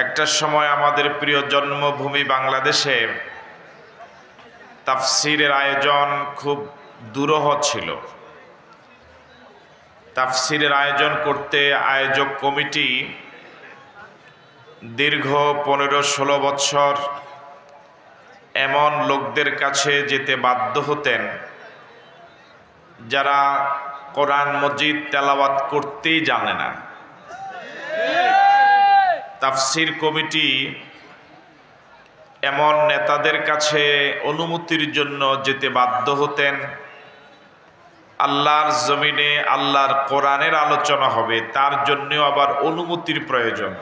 একটা সময় আমাদের প্রিয় জন্মভূমি বাংলাদেশে তাফসিরের আয়োজন খুব দুরূহ ছিল। তাফসিরের আয়োজন করতে আয়োজক কমিটি দীর্ঘ 15-16 বছর এমন লোকদের কাছে যেতে বাধ্য হতেন যারা কোরআন মজিদ তেলাওয়াত করতেই জানে না। তাফসির কমিটি এমন নেতাদের কাছে অনুমতির জন্য যেতে বাধ্য হতেন, আল্লাহর জমিনে আল্লাহর কোরআনের আলোচনা হবে, তার জন্যও আবার অনুমতির প্রয়োজন।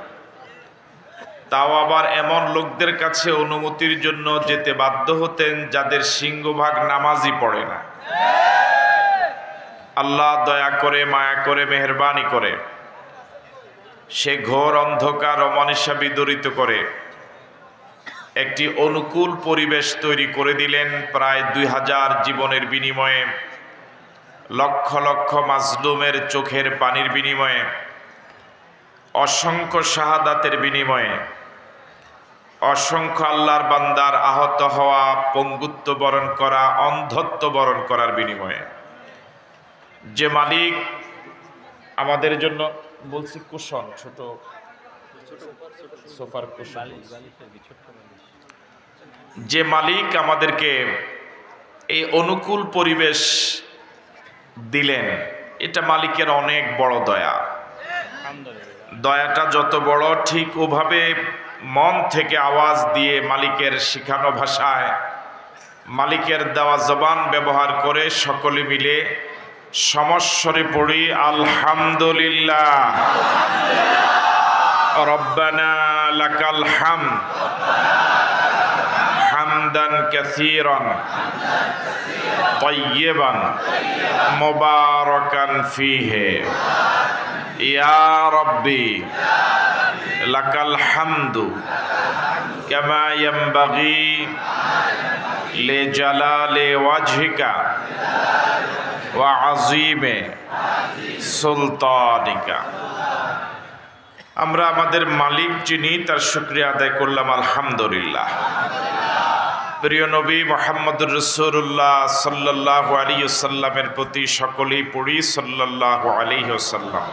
তাও আবার এমন লোকদের কাছে অনুমতির জন্য যেতে বাধ্য হতেন যাদের সিংহভাগ নামাজই পড়ে না। আল্লাহ দয়া করে, মায়া করে, মেহেরবানি করে সে ঘোর অন্ধকার অমানিসা বিদরিত করে একটি অনুকূল পরিবেশ তৈরি করে দিলেন। প্রায় 2000 জীবনের বিনিময়ে, লক্ষ লক্ষ মাজলুমের চোখের পানির বিনিময়ে, অসংখ্য শাহাদাতের বিনিময়ে, অসংখ্য আল্লাহর বান্দার আহত হওয়া, পঙ্গুত্ব বরণ করা, অন্ধত্ব বরণ করার বিনিময়ে যে মালিক আমাদের জন্য, বলছি কুশন, ছোট সোফার কুশন, যে মালিক আমাদেরকে এই অনুকূল পরিবেশ দিলেন, এটা মালিকের অনেক বড় দয়া। দয়াটা যত বড়, ঠিক ওভাবে মন থেকে আওয়াজ দিয়ে মালিকের শিখানো ভাষায়, মালিকের দেওয়া জবান ব্যবহার করে সকলে মিলে সমস্বরে পড়ি আলহামদুলিল্লাহ রব্বানা লাকাল হামদ হামদান কাসীরান তাইয়্যিবান মুবারাকান ফীহি ইয়া রাব্বি লাকাল হামদু কামা ইয়ানবাগি লিজালালি ওয়াজহিকা ওয়া আযীমি সুলতানিকা। আমরা আমাদের মালিক যিনি, তার শুকরিয়া আদায় করলাম আলহামদুলিল্লাহ। প্রিয় নবী মুহাম্মদুর রাসূলুল্লাহ সাল্লাল্লাহু আলাইহি ওয়াসাল্লামের প্রতি সকলেই পড়ি সাল্লাল্লাহু আলাইহি ওয়াসাল্লাম।